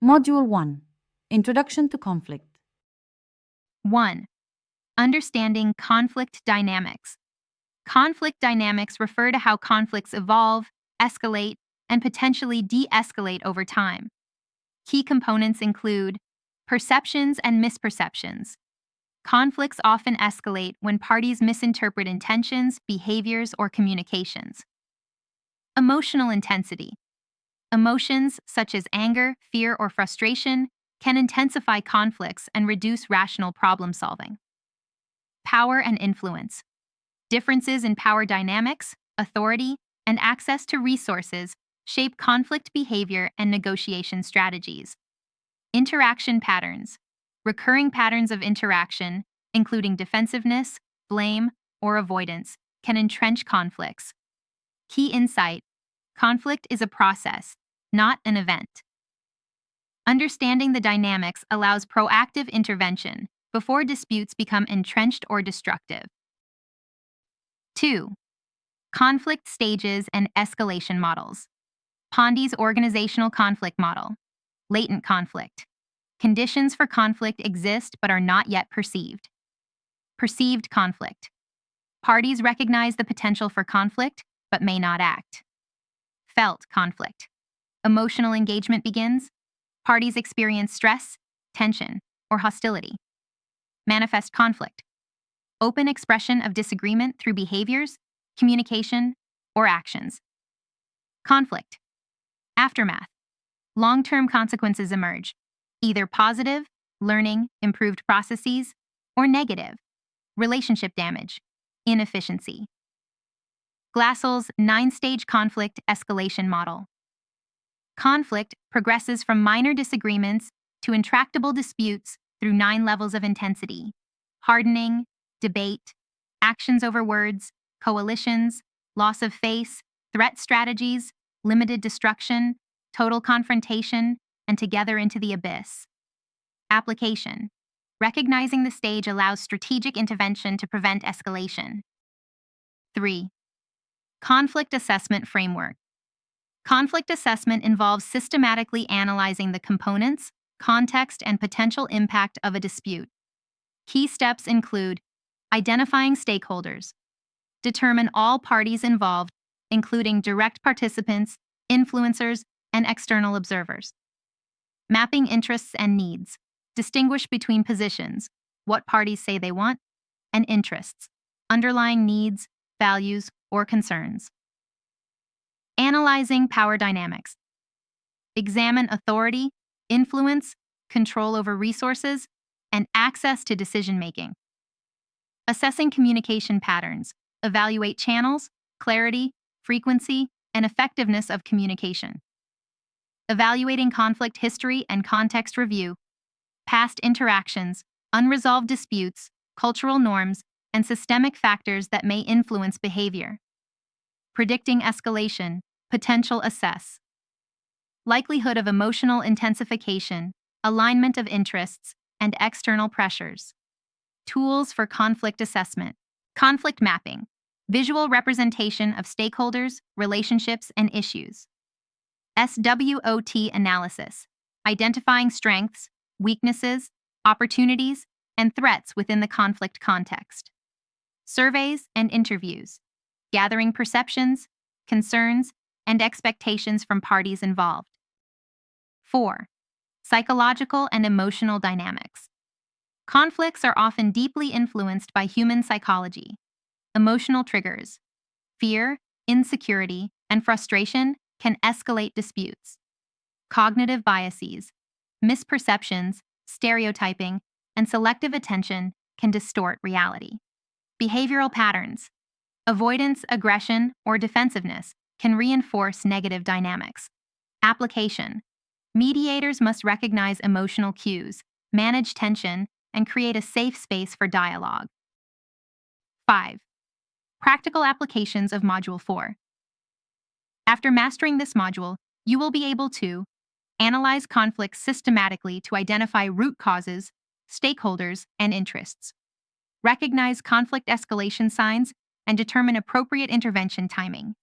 Module 1 Introduction to Conflict. 1. Understanding conflict dynamics. Conflict dynamics refer to how conflicts evolve, escalate, and potentially de-escalate over time. Key components include perceptions and misperceptions. Conflicts often escalate when parties misinterpret intentions, behaviors, or communications. Emotional intensity. Emotions such as anger, fear, or frustration can intensify conflicts and reduce rational problem solving. Power and influence. Differences in power dynamics, authority, and access to resources shape conflict behavior and negotiation strategies. Interaction patterns. Recurring patterns of interaction, including defensiveness, blame, or avoidance, can entrench conflicts. Key insight: conflict is a process, not an event. Understanding the dynamics allows proactive intervention before disputes become entrenched or destructive. 2. Conflict stages and escalation models. Pondi's organizational conflict model. Latent conflict. Conditions for conflict exist but are not yet perceived. Perceived conflict. Parties recognize the potential for conflict but may not act. Felt conflict. Emotional engagement begins. Parties experience stress, tension, or hostility. Manifest conflict. Open expression of disagreement through behaviors, communication, or actions. Conflict. Aftermath. Long-term consequences emerge, either positive, learning, improved processes, or negative, relationship damage, inefficiency. Glassel's 9-stage conflict escalation model. Conflict progresses from minor disagreements to intractable disputes through 9 levels of intensity: hardening, debate, actions over words, coalitions, loss of face, threat strategies, limited destruction, total confrontation, and together into the abyss. Application. Recognizing the stage allows strategic intervention to prevent escalation. 3. Conflict assessment framework. Conflict assessment involves systematically analyzing the components, context, and potential impact of a dispute. Key steps include identifying stakeholders. Determine all parties involved, including direct participants, influencers, and external observers. Mapping interests and needs. Distinguish between positions, what parties say they want, and interests, underlying needs, values, or concerns. Analyzing power dynamics. Examine authority, influence, control over resources, and access to decision-making. Assessing communication patterns. Evaluate channels, clarity, frequency, and effectiveness of communication. Evaluating conflict history and context review. Past interactions, unresolved disputes, cultural norms, and systemic factors that may influence behavior. Predicting escalation, potential assess. Likelihood of emotional intensification, alignment of interests, and external pressures. Tools for conflict assessment. Conflict mapping, visual representation of stakeholders, relationships, and issues. SWOT analysis, identifying strengths, weaknesses, opportunities, and threats within the conflict context. Surveys and interviews, gathering perceptions, concerns, and expectations from parties involved. 4. Psychological and emotional dynamics. Conflicts are often deeply influenced by human psychology. Emotional triggers, fear, insecurity, and frustration can escalate disputes. Cognitive biases, misperceptions, stereotyping, and selective attention can distort reality. Behavioral patterns, avoidance, aggression, or defensiveness can reinforce negative dynamics. Application. Mediators must recognize emotional cues, manage tension, and create a safe space for dialogue. 5. Practical applications of Module 4. After mastering this module, you will be able to analyze conflicts systematically to identify root causes, stakeholders, and interests. Recognize conflict escalation signs and determine appropriate intervention timing.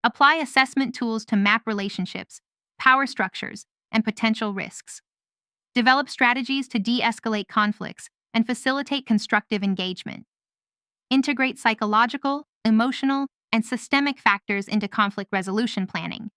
Apply assessment tools to map relationships, power structures, and potential risks. Develop strategies to de-escalate conflicts and facilitate constructive engagement. Integrate psychological, emotional, and systemic factors into conflict resolution planning,